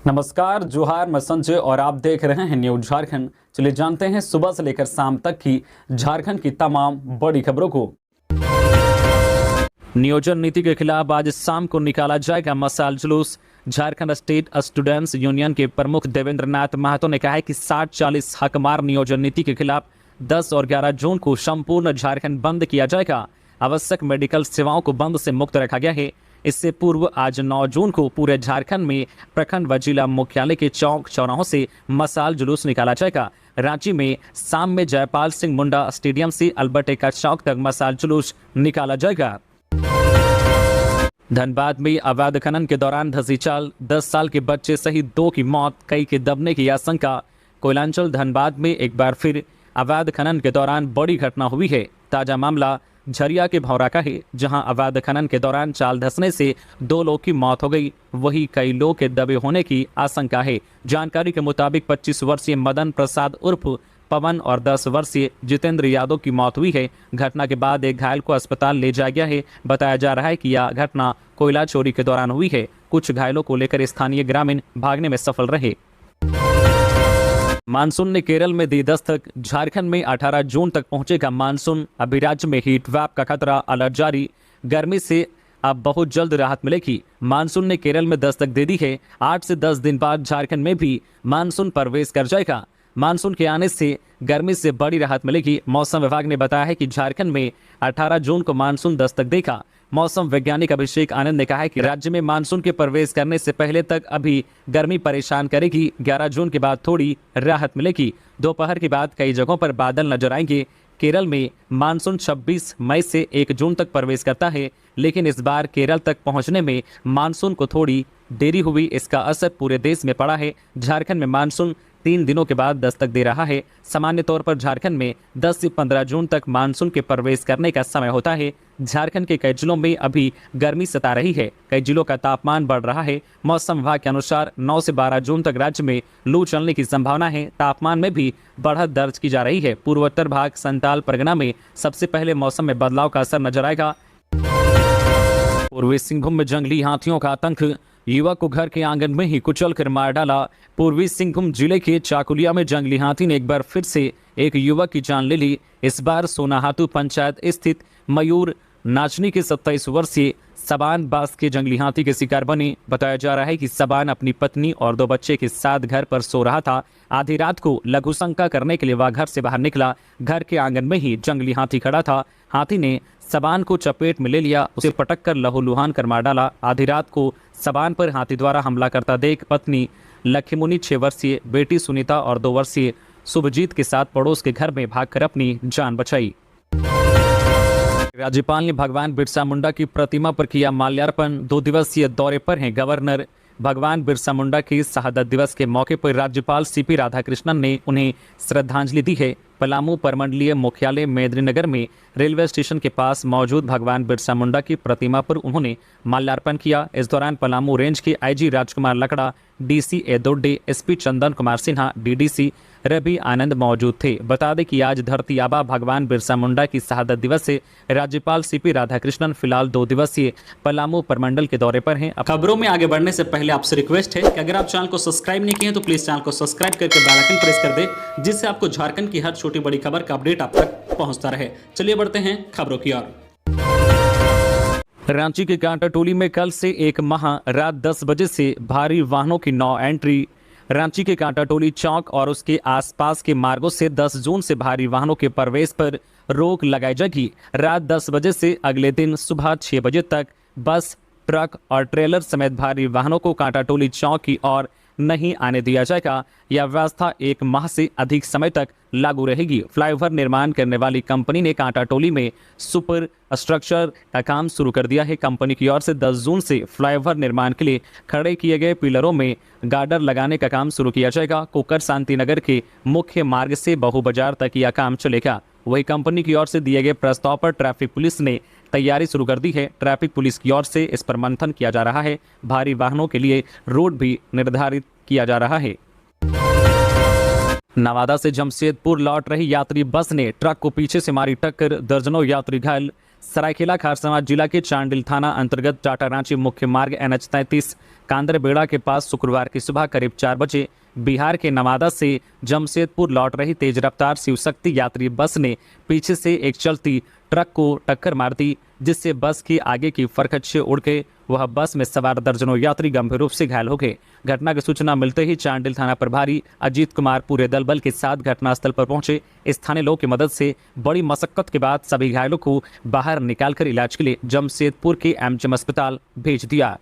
नमस्कार, जोहार, मैं संजय और आप देख रहे हैं न्यूज झारखंड। चलिए जानते हैं सुबह से लेकर शाम तक की झारखंड की तमाम बड़ी खबरों को। नियोजन नीति के खिलाफ आज शाम को निकाला जाएगा मशाल जुलूस। झारखंड स्टेट स्टूडेंट्स यूनियन के प्रमुख देवेंद्र नाथ महतो ने कहा है कि 60-40 हकमार नियोजन नीति के खिलाफ 10 और 11 जून को संपूर्ण झारखंड बंद किया जाएगा। आवश्यक मेडिकल सेवाओं को बंद से मुक्त रखा गया है। इससे पूर्व आज 9 जून को पूरे झारखंड में प्रखंड व जिला मुख्यालय के चौक चौराहों से मशाल जुलूस निकाला जाएगा। रांची में शाम में जयपाल सिंह मुंडा स्टेडियम से अल्बर्ट एक्का चौक तक मशाल जुलूस निकाला जाएगा। धनबाद में अवैध खनन के दौरान धसी चाल, 10 साल के बच्चे सहित 2 की मौत, कई के दबने की आशंका। कोयलांचल धनबाद में एक बार फिर अवैध खनन के दौरान बड़ी घटना हुई है। ताजा मामला झरिया के भौरा का है, जहां अवैध खनन के दौरान चाल धंसने से 2 लोग की मौत हो गई, वही कई लोग के दबे होने की आशंका है। जानकारी के मुताबिक 25 वर्षीय मदन प्रसाद उर्फ पवन और 10 वर्षीय जितेंद्र यादव की मौत हुई है। घटना के बाद एक घायल को अस्पताल ले जाया गया है। बताया जा रहा है कि यह घटना कोयला चोरी के दौरान हुई है। कुछ घायलों को लेकर स्थानीय ग्रामीण भागने में सफल रहे। मानसून ने केरल में दी दस्तक। झारखंड में 18 जून तक पहुंचेगा मानसून। अभी राज्य में हीट वेव का खतरा अलर्ट जारी। गर्मी से अब बहुत जल्द राहत मिलेगी। मानसून ने केरल में दस्तक दे दी है। 8 से 10 दिन बाद झारखंड में भी मानसून प्रवेश कर जाएगा। मानसून के आने से गर्मी से बड़ी राहत मिलेगी। मौसम विभाग ने बताया है कि झारखंड में 18 जून को मानसून दस्तक देगा। मौसम वैज्ञानिक अभिषेक आनंद ने कहा है कि राज्य में मानसून के प्रवेश करने से पहले तक अभी गर्मी परेशान करेगी। 11 जून के बाद थोड़ी राहत मिलेगी। दोपहर के बाद कई जगहों पर बादल नजर आएंगे। केरल में मानसून 26 मई से 1 जून तक प्रवेश करता है, लेकिन इस बार केरल तक पहुंचने में मानसून को थोड़ी देरी हुई। इसका असर पूरे देश में पड़ा है। झारखंड में मानसून 3 दिनों के बाद दस्तक दे रहा है। सामान्य तौर पर झारखंड में 10 से 15 जून तक मानसून के प्रवेश करने का समय होता है। झारखंड के कई जिलों में अभी गर्मी सता रही है। कई जिलों का तापमान बढ़ रहा है। मौसम विभाग के अनुसार 9 से 12 जून तक राज्य में लू चलने की संभावना है। तापमान में भी बढ़त दर्ज की जा रही है। पूर्वोत्तर भाग संताल परगना में सबसे पहले मौसम में बदलाव का असर नजर आएगा। पूर्वी सिंहभूम में जंगली हाथियों का आतंक, युवक को घर के आंगन में ही कुचल कर मार डाला। पूर्वी सिंहभूम जिले के चाकुलिया में जंगली हाथी ने एक बार फिर से एक युवक की जान ले ली। इस बार सोनाहातू पंचायत स्थित मयूर नाचनी के 27 वर्षीय सबान बास के जंगली हाथी के शिकार बने। बताया जा रहा है कि सबान अपनी पत्नी और 2 बच्चे के साथ घर पर सो रहा था। आधी रात को लघु शंका करने के लिए वह घर से बाहर निकला। घर के आंगन में ही जंगली हाथी खड़ा था। हाथी ने सबान को चपेट में ले लिया, उसे पटक कर लहूलुहान कर मार डाला। आधी रात को सबान पर हाथी द्वारा हमला करता देख पत्नी लक्ष्मीमुनि, 6 वर्षीय बेटी सुनीता और 2 वर्षीय शुभजीत के साथ पड़ोस के घर में भागकर अपनी जान बचाई। राज्यपाल ने भगवान बिरसा मुंडा की प्रतिमा पर किया माल्यार्पण। 2 दिवसीय दौरे पर हैं गवर्नर। भगवान बिरसा मुंडा की शहादत दिवस के मौके पर राज्यपाल सीपी राधाकृष्णन ने उन्हें श्रद्धांजलि दी है। पलामू परमंडलीय मुख्यालय मेदिनीनगर में रेलवे स्टेशन के पास मौजूद भगवान बिरसा मुंडा की प्रतिमा पर उन्होंने माल्यार्पण किया। इस दौरान पलामू रेंज के आईजी राजकुमार लकड़ा, DC एदोड्डे, SP Chandan Kumar Sinha, DDC Ravi आनंद मौजूद थे। बता दें कि आज धरती आबा भगवान बिरसा मुंडा की शहादत दिवस से राज्यपाल सीपी राधाकृष्णन फिलहाल 2 दिवसीय पलामू परमंडल के दौरे पर हैं। खबरों में आगे बढ़ने से पहले आपसे रिक्वेस्ट है कि अगर आप चैनल को सब्सक्राइब नहीं किए तो प्लीज चैनल को सब्सक्राइब करके बेल आइकन प्रेस कर दे, जिससे आपको झारखंड की हर छोटी बड़ी खबर का अपडेट आप तक पहुंचता रहे। चलिए बढ़ते हैं खबरों की ओर। रांची के कांटाटोली में कल से 1 माह रात 10 बजे से भारी वाहनों की नो एंट्री। रांची के कांटाटोली चौक और उसके आसपास के मार्गों से 10 जून से भारी वाहनों के प्रवेश पर रोक लगाई जाएगी। रात 10 बजे से अगले दिन सुबह 6 बजे तक बस, ट्रक और ट्रेलर समेत भारी वाहनों को कांटाटोली चौक की ओर नहीं आने दिया जाएगा। यह व्यवस्था 1 माह से अधिक समय तक लागू रहेगी। फ्लाईओवर निर्माण करने वाली कंपनी ने कांटाटोली में सुपर स्ट्रक्चर का काम शुरू कर दिया है। कंपनी की ओर से 10 जून से फ्लाईओवर निर्माण के लिए खड़े किए गए पिलरों में गार्डर लगाने का काम शुरू किया जाएगा। कोकर शांतिनगर के मुख्य मार्ग से बहु बाजार तक यह काम चलेगा। वही कंपनी की ओर से दिए गए प्रस्ताव पर ट्रैफिक पुलिस ने तैयारी शुरू कर दी है। ट्रैफिक पुलिस की ओर से इस पर मंथन किया जा रहा है। भारी वाहनों के लिए रूट भी निर्धारित किया जा रहा है। नवादा से जमशेदपुर लौट रही यात्री बस ने ट्रक को पीछे से मारी टक्कर, दर्जनों यात्री घायल। सरायकेला खारसमां जिला के चांडिल थाना अंतर्गत टाटा रांची मुख्य मार्ग NH 33 कांदरबेड़ा के पास शुक्रवार की सुबह करीब 4 बजे बिहार के नवादा से जमशेदपुर लौट रही तेज रफ्तार शिवशक्ति यात्री बस ने पीछे से एक चलती ट्रक को टक्कर मार दी, जिससे बस की आगे की फरकच्चे उड़ के वह बस में सवार दर्जनों यात्री गंभीर रूप से घायल हो गए। घटना की सूचना मिलते ही चांडिल थाना प्रभारी अजीत कुमार पूरे दल बल के साथ घटनास्थल पर पहुंचे। स्थानीय लोगों की मदद से बड़ी मशक्कत के बाद सभी घायलों को बाहर निकालकर इलाज के लिए जमशेदपुर के एमजीएम अस्पताल भेज दिया।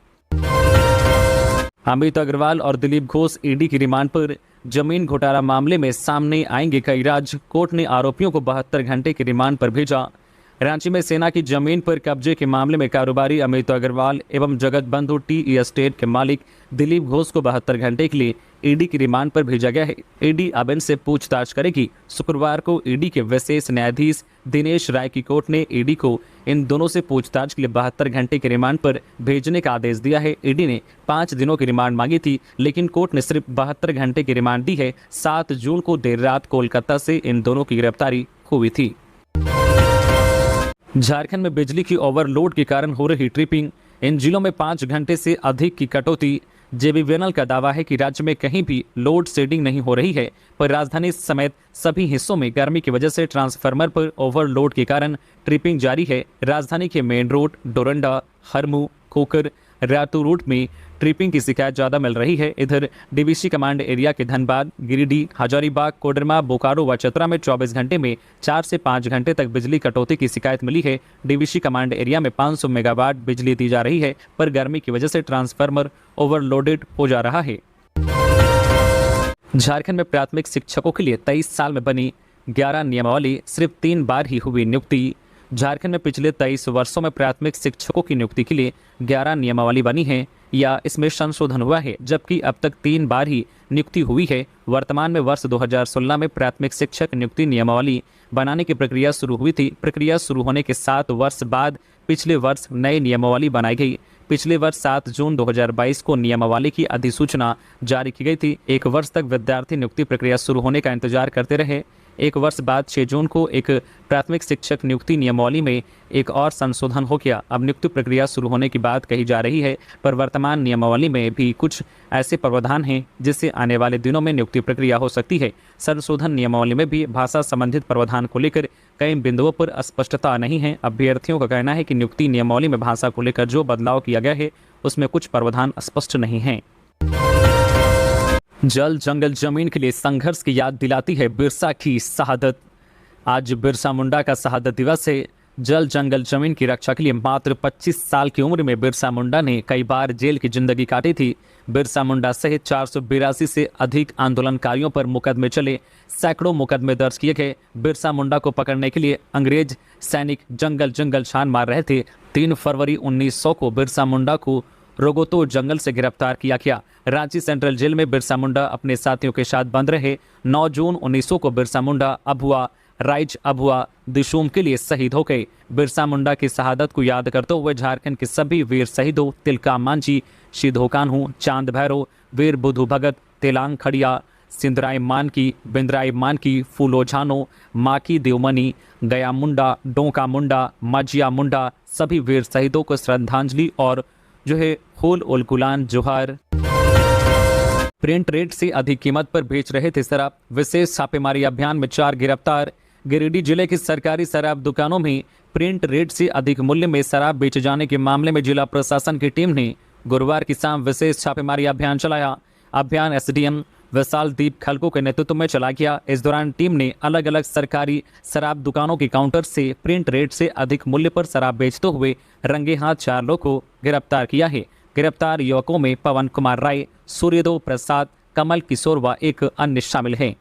अमित अग्रवाल और दिलीप घोष ईडी की रिमांड पर जमीन घोटाला मामले में सामने आएंगे कई राज्य। कोर्ट ने आरोपियों को 72 घंटे की रिमांड पर भेजा। रांची में सेना की जमीन पर कब्जे के मामले में कारोबारी अमित अग्रवाल एवं जगत बंधु टी एस्टेट के मालिक दिलीप घोष को 72 घंटे के लिए ईडी की रिमांड पर भेजा गया है। ईडी अब इनसे पूछताछ करेगी। शुक्रवार को ईडी के विशेष न्यायाधीश दिनेश राय की कोर्ट ने ईडी को इन दोनों से पूछताछ के लिए 72 घंटे के रिमांड पर भेजने का आदेश दिया है। ईडी ने 5 दिनों की रिमांड मांगी थी, लेकिन कोर्ट ने सिर्फ 72 घंटे की रिमांड दी है। 7 जून को देर रात कोलकाता से इन दोनों की गिरफ्तारी हुई थी। झारखंड में बिजली की ओवरलोड के कारण हो रही ट्रिपिंग, इन जिलों में 5 घंटे से अधिक की कटौती। जेबीवीएनएल का दावा है कि राज्य में कहीं भी लोड शेडिंग नहीं हो रही है, पर राजधानी समेत सभी हिस्सों में गर्मी की वजह से ट्रांसफार्मर पर ओवरलोड के कारण ट्रिपिंग जारी है। राजधानी के मेन रोड, डोरंडा, हरमू, खोकर, रातू रूट में ट्रिपिंग की शिकायत ज़्यादा मिल रही है। इधर डीवीसी कमांड एरिया के धनबाद, गिरिडीह, हजारीबाग, कोडरमा, बोकारो व चतरा में 24 घंटे में 4 से 5 घंटे तक बिजली कटौती की शिकायत मिली है। डीवीसी कमांड एरिया में 500 मेगावाट बिजली दी जा रही है, पर गर्मी की वजह से ट्रांसफार्मर ओवरलोडेड हो जा रहा है। झारखंड में प्राथमिक शिक्षकों के लिए 23 साल में बनी 11 नियमावली, सिर्फ 3 बार ही हुई नियुक्ति। झारखंड में पिछले 23 वर्षों में प्राथमिक शिक्षकों की नियुक्ति के लिए 11 नियमावली बनी है या इसमें संशोधन हुआ है, जबकि अब तक 3 बार ही नियुक्ति हुई है। वर्तमान में वर्ष 2016 में प्राथमिक शिक्षक नियुक्ति नियमावली बनाने की प्रक्रिया शुरू हुई थी। प्रक्रिया शुरू होने के 7 वर्ष बाद पिछले वर्ष नई नियमावली बनाई गई। पिछले वर्ष 7 जून 2022 को नियमावली की अधिसूचना जारी की गई थी। 1 वर्ष तक विद्यार्थी नियुक्ति प्रक्रिया शुरू होने का इंतजार करते रहे। 1 वर्ष बाद 6 जून को एक प्राथमिक शिक्षक नियुक्ति नियमावली में एक और संशोधन हो गया। अब नियुक्ति प्रक्रिया शुरू होने की बात कही जा रही है, पर वर्तमान नियमावली में भी कुछ ऐसे प्रावधान हैं जिससे आने वाले दिनों में नियुक्ति प्रक्रिया हो सकती है। संशोधन नियमावली में भी भाषा संबंधित प्रावधान को लेकर कई बिंदुओं पर अस्पष्टता नहीं है। अभ्यर्थियों का कहना है कि नियुक्ति नियमावली में भाषा को लेकर जो बदलाव किया गया है उसमें कुछ प्रावधान स्पष्ट नहीं है। जल जंगल जमीन के लिए संघर्ष की याद दिलाती है बिरसा की शहादत। आज बिरसा मुंडा का शहादत दिवस है। जल जंगल जमीन की रक्षा के लिए मात्र 25 साल की उम्र में बिरसा मुंडा ने कई बार जेल की जिंदगी काटी थी। बिरसा मुंडा सहित 482 से अधिक आंदोलनकारियों पर मुकदमे चले, सैकड़ों मुकदमे दर्ज किए गए। बिरसा मुंडा को पकड़ने के लिए अंग्रेज सैनिक जंगल जंगल छान मार रहे थे। 3 फरवरी 1900 को बिरसा मुंडा को रोगोतो जंगल से गिरफ्तार किया गया। रांची सेंट्रल जेल में बिरसा मुंडा अपने साथियों के साथ बंद रहे। 9 जून 1900 को बिरसा मुंडा अभुआ, राइज अभुआ, दिशूम के लिए शहीद हो गए। बिरसा मुंडा की शहादत को याद करते हुए झारखंड के सभी वीर शहीदों तिलका मांझी, सिद्धो कान्हू, चांद भैरव, वीर बुधु भगत, तेलांग खड़िया, सिंधराय मानकी, बिंद्राय मानकी, फूलो झानो, माकी देवमनी, गया मुंडा, डोंका मुंडा, माजिया मुंडा, सभी वीर शहीदों को श्रद्धांजलि और जो है होल उल गुलान जोहार। प्रिंट रेट से अधिक कीमत पर बेच रहे थे शराब, विशेष छापेमारी अभियान में 4 गिरफ्तार। गिरिडीह जिले की सरकारी शराब दुकानों में प्रिंट रेट से अधिक मूल्य में शराब बेचे जाने के मामले में जिला प्रशासन की टीम ने गुरुवार की शाम विशेष छापेमारी अभियान चलाया। अभियान एसडीएम विशाल दीप खलको के नेतृत्व में चला गया। इस दौरान टीम ने अलग अलग सरकारी शराब दुकानों के काउंटर से प्रिंट रेट से अधिक मूल्य पर शराब बेचते हुए रंगे हाथ 4 लोगों को गिरफ्तार किया है। गिरफ्तार युवकों में पवन कुमार राय, सूर्यदेव प्रसाद, कमल किशोर व एक अन्य शामिल हैं।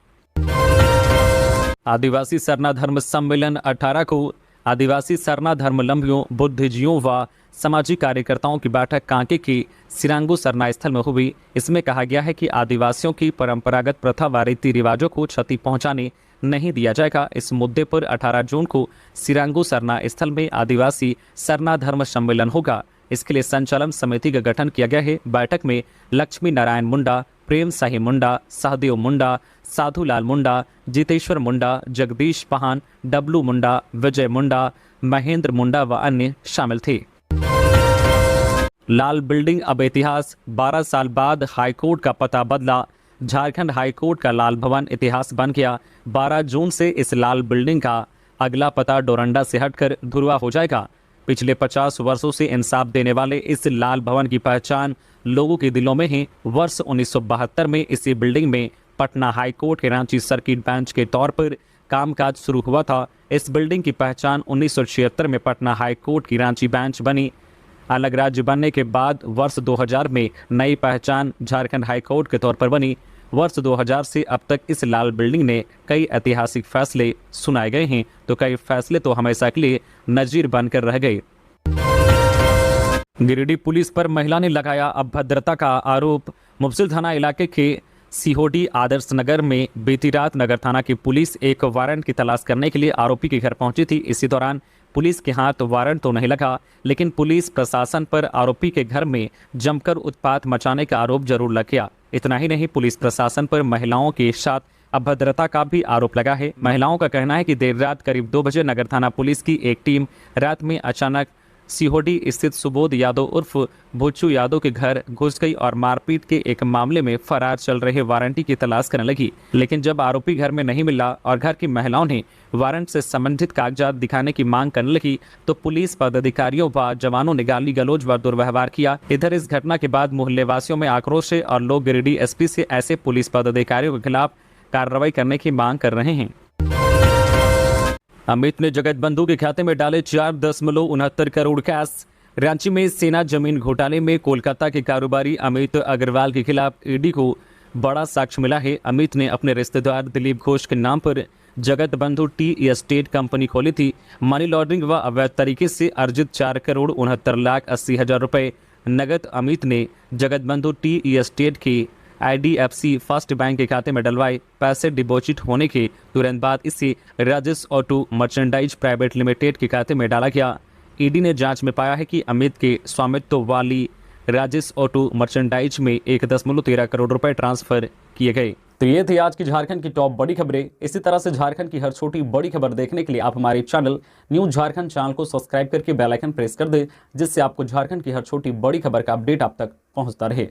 आदिवासी सरना धर्म सम्मेलन 18 को आदिवासी सरना धर्मावलंबियों, बुद्धिजीवियों व सामाजिक कार्यकर्ताओं की बैठक कांके के सिरांगू सरना स्थल में हुई। इसमें कहा गया है कि आदिवासियों की परंपरागत प्रथा व रीति रिवाजों को क्षति पहुंचाने नहीं दिया जाएगा। इस मुद्दे पर 18 जून को सिरांगू सरना स्थल में आदिवासी सरना धर्म सम्मेलन होगा। इसके लिए संचालन समिति का गठन किया गया है। बैठक में लक्ष्मी नारायण मुंडा, प्रेम साही मुंडा, सहदेव मुंडा, साधुलाल मुंडा, जितेश्वर मुंडा, जगदीश पहान, डब्लू मुंडा, विजय मुंडा, महेंद्र मुंडा व अन्य शामिल थे। लाल बिल्डिंग अब इतिहास, 12 साल बाद हाईकोर्ट का पता बदला। झारखंड हाईकोर्ट का लाल भवन इतिहास बन गया। 12 जून से इस लाल बिल्डिंग का अगला पता डोरंडा से हटकर धुरवा हो जाएगा। पिछले 50 वर्षों से इंसाफ देने वाले इस लाल भवन की पहचान लोगों के दिलों में है। वर्ष 1972 में इसी बिल्डिंग में पटना हाईकोर्ट के रांची सर्किट बेंच के तौर पर कामकाज शुरू हुआ था। इस बिल्डिंग की पहचान 1976 में पटना हाईकोर्ट की रांची बेंच बनी। अलग राज्य बनने के बाद वर्ष 2000 में नई पहचान झारखंड हाईकोर्ट के तौर पर बनी। वर्ष 2000 से अब तक इस लाल बिल्डिंग ने कई ऐतिहासिक फैसले सुनाए गए हैं, तो कई फैसले तो हमेशा के लिए नजीर बनकर रह गए। गिरिडीह पुलिस पर महिला ने लगाया अभद्रता का आरोप। मुफस्सिल थाना इलाके के सिहोडी आदर्श नगर में बीती रात नगर थाना की पुलिस एक वारंट की तलाश करने के लिए आरोपी के घर पहुंची थी। इसी दौरान पुलिस के हाथ वारंट तो नहीं लगा, लेकिन पुलिस प्रशासन पर आरोपी के घर में जमकर उत्पात मचाने का आरोप जरूर लग गया। इतना ही नहीं, पुलिस प्रशासन पर महिलाओं के साथ अभद्रता का भी आरोप लगा है। महिलाओं का कहना है कि देर रात करीब 2 बजे नगर थाना पुलिस की एक टीम रात में अचानक सिहोडी स्थित सुबोध यादव उर्फ भुच्चू यादव के घर घुस गई और मारपीट के एक मामले में फरार चल रहे वारंटी की तलाश करने लगी। लेकिन जब आरोपी घर में नहीं मिला और घर की महिलाओं ने वारंट से संबंधित कागजात दिखाने की मांग करने लगी, तो पुलिस पदाधिकारियों व जवानों ने गाली गलौज व दुर्व्यवहार किया। इधर इस घटना के बाद मोहल्ले वासियों में आक्रोश है और लोग गिरिडीह एसपी से ऐसे पुलिस पदाधिकारियों के खिलाफ कार्रवाई करने की मांग कर रहे हैं। अमित ने जगत बंधु के खाते में डाले 4.69 करोड़ कैश। रांची में सेना जमीन घोटाले में कोलकाता के कारोबारी अमित अग्रवाल के खिलाफ ईडी को बड़ा साक्ष्य मिला है। अमित ने अपने रिश्तेदार दिलीप घोष के नाम पर जगत बंधु टी एस्टेट कंपनी खोली थी। मनी लॉन्ड्रिंग व अवैध तरीके से अर्जित 4,69,80,000 रुपए नगद अमित ने जगत बंधु टी एस्टेट की IDFC फर्स्ट बैंक के खाते में डलवाए। पैसे डिपॉजिट होने के तुरंत बाद इसे Rajesh auto merchandise private limited के खाते में डाला गया। ईडी ने जांच में पाया है कि अमित के स्वामित्व वाली राजेश ऑटो मर्चेंडाइज में 1.13 करोड़ रुपए ट्रांसफर किए गए। तो ये थी आज की झारखंड की टॉप बड़ी खबरें। इसी तरह से झारखंड की हर छोटी बड़ी खबर देखने के लिए आप हमारे चैनल न्यूज झारखंड चैनल को सब्सक्राइब करके बेल आइकन प्रेस कर दें, जिससे आपको झारखंड की हर छोटी बड़ी खबर का अपडेट आप तक पहुंचता रहे।